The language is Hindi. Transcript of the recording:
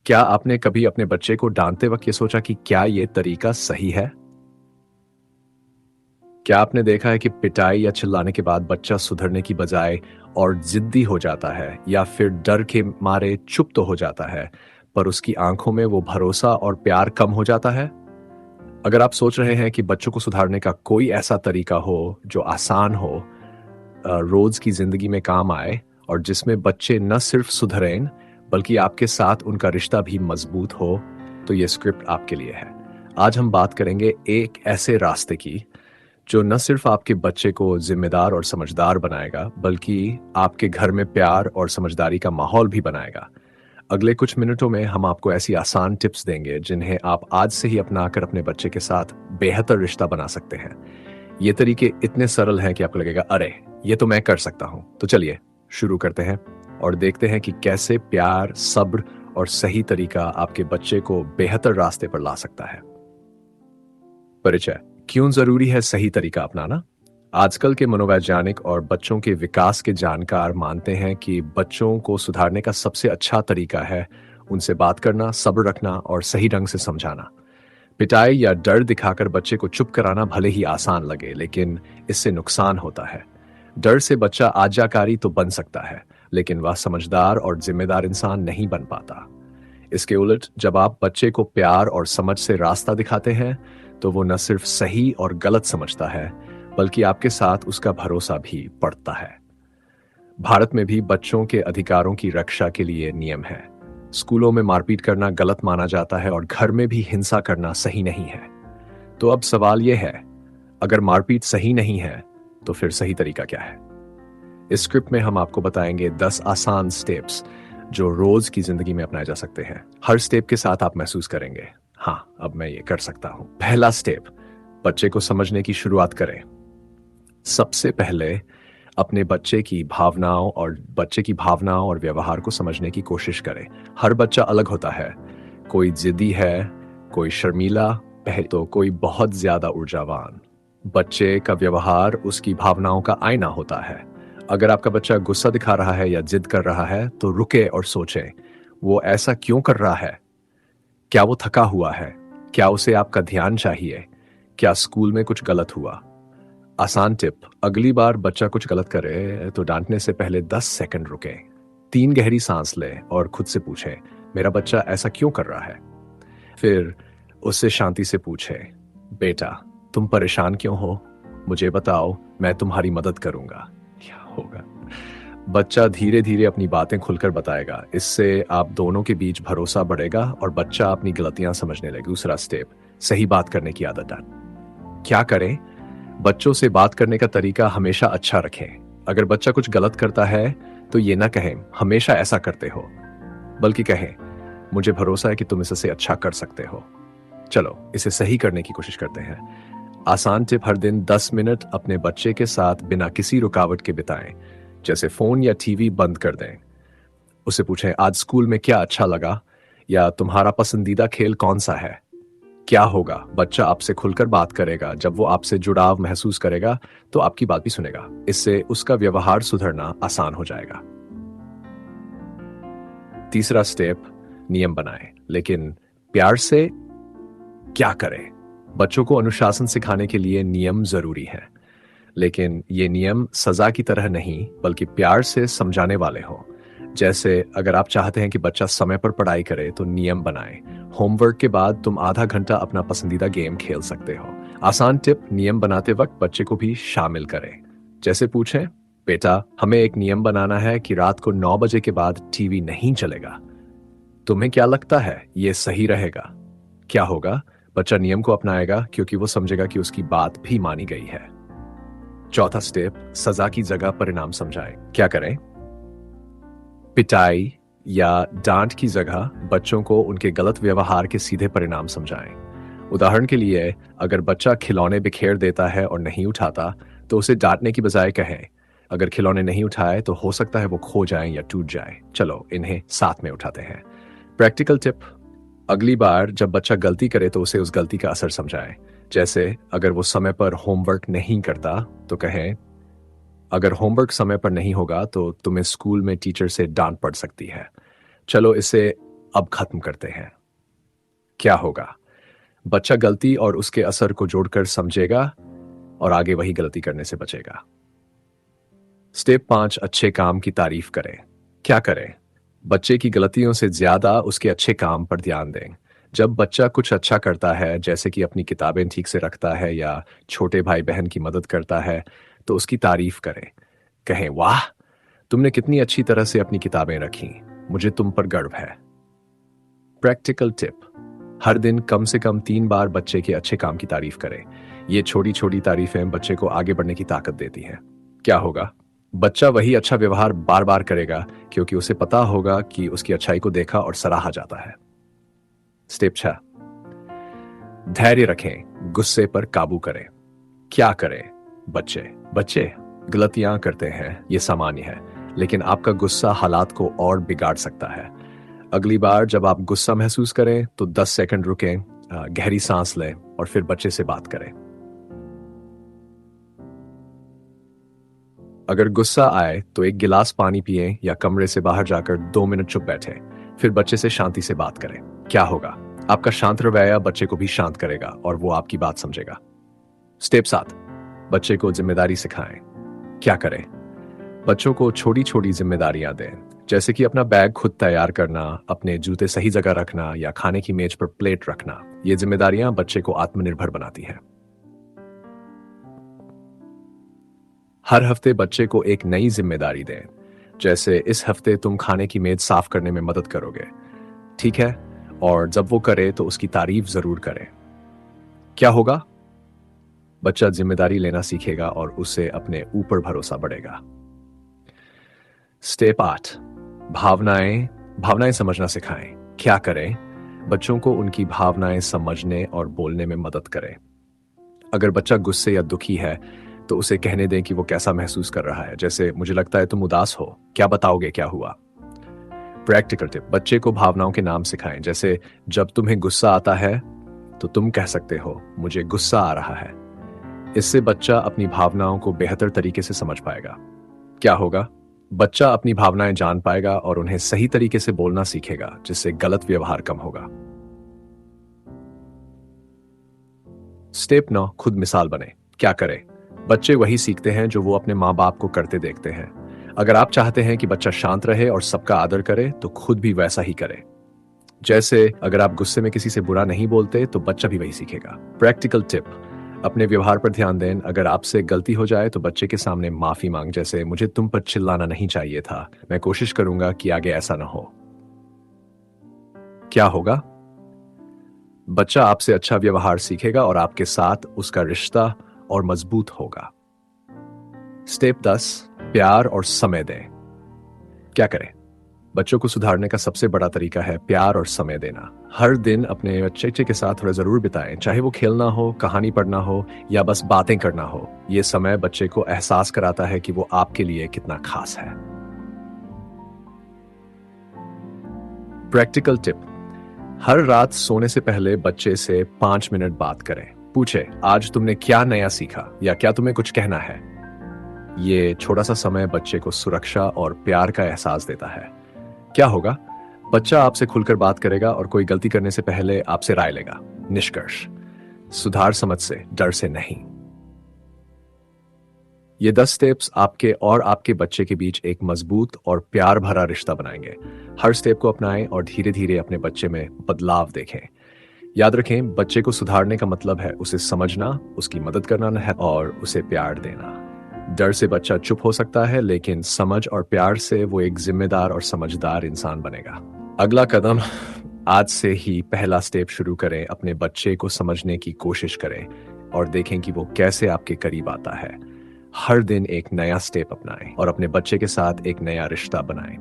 क्या आपने कभी अपने बच्चे को डांटते वक्त ये सोचा कि क्या ये तरीका सही है? क्या आपने देखा है कि पिटाई या चिल्लाने के बाद बच्चा सुधरने की बजाय और जिद्दी हो जाता है या फिर डर के मारे चुप तो हो जाता है, पर उसकी आंखों में वो भरोसा और प्यार कम हो जाता है? अगर आप सोच रहे हैं कि बच्चों को सुधारने का कोई ऐसा तरीका हो जो आसान हो, रोज की जिंदगी में काम आए और जिसमें बच्चे न सिर्फ सुधरें बल्कि आपके साथ उनका रिश्ता भी मजबूत हो, तो ये स्क्रिप्ट आपके लिए है। आज हम बात करेंगे एक ऐसे रास्ते की जो न सिर्फ आपके बच्चे को जिम्मेदार और समझदार बनाएगा बल्कि आपके घर में प्यार और समझदारी का माहौल भी बनाएगा। अगले कुछ मिनटों में हम आपको ऐसी आसान टिप्स देंगे जिन्हें आप आज से ही अपनाकर अपने बच्चे के साथ बेहतर रिश्ता बना सकते हैं। ये तरीके इतने सरल हैं कि आपको लगेगा, अरे ये तो मैं कर सकता हूं। तो चलिए शुरू करते हैं और देखते हैं कि कैसे प्यार, सब्र और सही तरीका आपके बच्चे को बेहतर रास्ते पर ला सकता है। परिचय। क्यों जरूरी है सही तरीका अपनाना? आजकल के मनोवैज्ञानिक और बच्चों के विकास के जानकार मानते हैं कि बच्चों को सुधारने का सबसे अच्छा तरीका है उनसे बात करना, सब्र रखना और सही ढंग से समझाना। पिटाई या डर दिखाकर बच्चे को चुप कराना भले ही आसान लगे, लेकिन इससे नुकसान होता है। डर से बच्चा आज्ञाकारी तो बन सकता है, लेकिन वह समझदार और जिम्मेदार इंसान नहीं बन पाता। इसके उलट जब आप बच्चे को प्यार और समझ से रास्ता दिखाते हैं, तो वो न सिर्फ सही और गलत समझता है, बल्कि आपके साथ उसका भरोसा भी बढ़ता है। भारत में भी बच्चों के अधिकारों की रक्षा के लिए नियम है। स्कूलों में मारपीट करना गलत माना जाता है और घर में भी हिंसा करना सही नहीं है। तो अब सवाल यह है, अगर मारपीट सही नहीं है, तो फिर सही तरीका क्या है? इस स्क्रिप्ट में हम आपको बताएंगे 10 आसान स्टेप्स जो रोज की जिंदगी में अपनाए जा सकते हैं। हर स्टेप के साथ आप महसूस करेंगे, हाँ अब मैं ये कर सकता हूं। पहला स्टेप, बच्चे को समझने की शुरुआत करें। सबसे पहले अपने बच्चे की भावनाओं और व्यवहार को समझने की कोशिश करें। हर बच्चा अलग होता है। कोई जिद्दी है, कोई शर्मीला, पहले तो कोई बहुत ज्यादा ऊर्जावान। बच्चे का व्यवहार उसकी भावनाओं का आईना होता है। अगर आपका बच्चा गुस्सा दिखा रहा है या जिद कर रहा है, तो रुके और सोचें, वो ऐसा क्यों कर रहा है? क्या वो थका हुआ है? क्या उसे आपका ध्यान चाहिए? क्या स्कूल में कुछ गलत हुआ? आसान टिप, अगली बार बच्चा कुछ गलत करे तो डांटने से पहले 10 सेकंड रुकें, 3 गहरी सांस लें और खुद से पूछें, मेरा बच्चा ऐसा क्यों कर रहा है? फिर उससे शांति से पूछें, बेटा तुम परेशान क्यों हो? मुझे बताओ, मैं तुम्हारी मदद करूंगा। क्या होगा? बच्चा धीरे धीरे अपनी बातें खुलकर बताएगा। इससे आप दोनों के बीच भरोसा बढ़ेगा और बच्चा अपनी गलतियां समझने लगेगा। दूसरा स्टेप, सही बात करने की आदत डालें। क्या करें? बच्चों से बात करने का तरीका हमेशा अच्छा रखें। अगर बच्चा कुछ गलत करता है तो ये ना कहें, हमेशा ऐसा करते हो, बल्कि कहें, मुझे भरोसा है कि तुम इससे अच्छा कर सकते हो। चलो इसे सही करने की कोशिश करते हैं। आसान टिप, हर दिन 10 मिनट अपने बच्चे के साथ बिना किसी रुकावट के बिताएं। जैसे फोन या टीवी बंद कर दें। उससे पूछें, आज स्कूल में क्या अच्छा लगा, या तुम्हारा पसंदीदा खेल कौन सा है? क्या होगा? बच्चा आपसे खुलकर बात करेगा। जब वो आपसे जुड़ाव महसूस करेगा तो आपकी बात भी सुनेगा। इससे उसका व्यवहार सुधरना आसान हो जाएगा। तीसरा स्टेप, नियम बनाएं, लेकिन प्यार से। क्या करें? बच्चों को अनुशासन सिखाने के लिए नियम जरूरी है, लेकिन ये नियम सजा की तरह नहीं बल्कि प्यार से समझाने वाले हों। जैसे अगर आप चाहते हैं कि बच्चा समय पर पढ़ाई करे तो नियम बनाएं, होमवर्क के बाद तुम आधा घंटा अपना पसंदीदा गेम खेल सकते हो। आसान टिप, नियम बनाते वक्त बच्चे को भी शामिल करें। जैसे पूछें, बेटा हमें एक नियम बनाना है कि रात को 9 बजे के बाद टीवी नहीं चलेगा। तुम्हें क्या लगता है ये सही रहेगा? क्या होगा? बच्चा नियम को अपनाएगा क्योंकि वो समझेगा कि उसकी बात भी मानी गई है। चौथा स्टेप, सजा की जगह परिणाम समझाएं। क्या करें? पिटाई या डांट की जगह बच्चों को उनके गलत व्यवहार के सीधे परिणाम समझाएं। उदाहरण के लिए, अगर बच्चा खिलौने बिखेर देता है और नहीं उठाता, तो उसे डांटने की बजाय कहें, अगर खिलौने नहीं उठाए तो हो सकता है वो खो जाएं या टूट जाए, चलो इन्हें साथ में उठाते हैं। प्रैक्टिकल टिप, अगली बार जब बच्चा गलती करे तो उसे उस गलती का असर समझाएं। जैसे अगर वो समय पर होमवर्क नहीं करता तो कहें, अगर होमवर्क समय पर नहीं होगा तो तुम्हें स्कूल में टीचर से डांट पड़ सकती है। चलो इसे अब खत्म करते हैं। क्या होगा? बच्चा गलती और उसके असर को जोड़कर समझेगा और आगे वही गलती करने से बचेगा। स्टेप 5, अच्छे काम की तारीफ करें। क्या करें? बच्चे की गलतियों से ज्यादा उसके अच्छे काम पर ध्यान दें। जब बच्चा कुछ अच्छा करता है, जैसे कि अपनी किताबें ठीक से रखता है या छोटे भाई बहन की मदद करता है, तो उसकी तारीफ करें। कहें, वाह, तुमने कितनी अच्छी तरह से अपनी किताबें रखी, मुझे तुम पर गर्व है। प्रैक्टिकल टिप, हर दिन कम से कम 3 बार बच्चे के अच्छे काम की तारीफ करें। ये छोटी छोटी तारीफें बच्चे को आगे बढ़ने की ताकत देती हैं। क्या होगा? बच्चा वही अच्छा व्यवहार बार बार करेगा, क्योंकि उसे पता होगा कि उसकी अच्छाई को देखा और सराहा जाता है। स्टेप 6, धैर्य रखें, गुस्से पर काबू करें। क्या करें? बच्चे बच्चे गलतियां करते हैं, ये सामान्य है, लेकिन आपका गुस्सा हालात को और बिगाड़ सकता है। अगली बार जब आप गुस्सा महसूस करें तो 10 सेकंड रुकें, गहरी सांस लें और फिर बच्चे से बात करें। अगर गुस्सा आए तो एक गिलास पानी पिएं या कमरे से बाहर जाकर 2 मिनट चुप बैठें, फिर बच्चे से शांति से बात करें। क्या होगा? आपका शांत रवैया बच्चे को भी शांत करेगा और वो आपकी बात समझेगा। स्टेप 7, बच्चे को जिम्मेदारी सिखाएं। क्या करें? बच्चों को छोटी छोटी जिम्मेदारियां दें, जैसे कि अपना बैग खुद तैयार करना, अपने जूते सही जगह रखना या खाने की मेज पर प्लेट रखना। ये जिम्मेदारियां बच्चे को आत्मनिर्भर बनाती हैं। हर हफ्ते बच्चे को एक नई जिम्मेदारी दें, जैसे इस हफ्ते तुम खाने की मेज साफ करने में मदद करोगे, ठीक है? और जब वो करे तो उसकी तारीफ जरूर करें। क्या होगा? बच्चा जिम्मेदारी लेना सीखेगा और उससे अपने ऊपर भरोसा बढ़ेगा। स्टेप 8, भावनाएं भावनाएं समझना सिखाएं। क्या करें? बच्चों को उनकी भावनाएं समझने और बोलने में मदद करें। अगर बच्चा गुस्से या दुखी है तो उसे कहने दें कि वो कैसा महसूस कर रहा है, जैसे मुझे लगता है तुम उदास हो, क्या बताओगे क्या हुआ? प्रैक्टिकल टिप, बच्चे को भावनाओं के नाम सिखाएं, जैसे जब तुम्हें गुस्सा आता है तो तुम कह सकते हो, मुझे गुस्सा आ रहा है। इससे बच्चा अपनी भावनाओं को बेहतर तरीके से समझ पाएगा। क्या होगा? बच्चा अपनी भावनाएं जान पाएगा और उन्हें सही तरीके से बोलना सीखेगा, जिससे गलत व्यवहार कम होगा। स्टेप 9, खुद मिसाल बने। क्या करें? बच्चे वही सीखते हैं जो वो अपने माँ बाप को करते देखते हैं। अगर आप चाहते हैं कि बच्चा शांत रहे और सबका आदर करे, तो खुद भी वैसा ही करें। जैसे अगर आप गुस्से में किसी से बुरा नहीं बोलते तो बच्चा भी वही सीखेगा। प्रैक्टिकल टिप, अपने व्यवहार पर ध्यान दें। अगर आपसे गलती हो जाए तो बच्चे के सामने माफी मांग, जैसे मुझे तुम पर चिल्लाना नहीं चाहिए था, मैं कोशिश करूंगा कि आगे ऐसा ना हो। क्या होगा? बच्चा आपसे अच्छा व्यवहार सीखेगा और आपके साथ उसका रिश्ता और मजबूत होगा। स्टेप 10, प्यार और समय दें। क्या करें? बच्चों को सुधारने का सबसे बड़ा तरीका है प्यार और समय देना। हर दिन अपने बच्चे के साथ थोड़ा जरूर बिताएं, चाहे वो खेलना हो, कहानी पढ़ना हो या बस बातें करना हो। ये समय बच्चे को एहसास कराता है कि वो आपके लिए कितना खास है। प्रैक्टिकल टिप, हर रात सोने से पहले बच्चे से 5 मिनट बात करें। पूछे, आज तुमने क्या नया सीखा या क्या तुम्हें कुछ कहना है? ये छोटा सा समय बच्चे को सुरक्षा और प्यार का एहसास देता है। क्या होगा? बच्चा आपसे खुलकर बात करेगा और कोई गलती करने से पहले आपसे राय लेगा। निष्कर्ष, सुधार समझ से, डर से नहीं। ये 10 स्टेप्स आपके और आपके बच्चे के बीच एक मजबूत और प्यार भरा रिश्ता बनाएंगे। हर स्टेप को अपनाएं और धीरे धीरे अपने बच्चे में बदलाव देखें। याद रखें, बच्चे को सुधारने का मतलब है उसे समझना, उसकी मदद करना है और उसे प्यार देना। डर से बच्चा चुप हो सकता है, लेकिन समझ और प्यार से वो एक जिम्मेदार और समझदार इंसान बनेगा। अगला कदम, आज से ही पहला स्टेप शुरू करें। अपने बच्चे को समझने की कोशिश करें और देखें कि वो कैसे आपके करीब आता है। हर दिन एक नया स्टेप अपनाएं और अपने बच्चे के साथ एक नया रिश्ता बनाएं।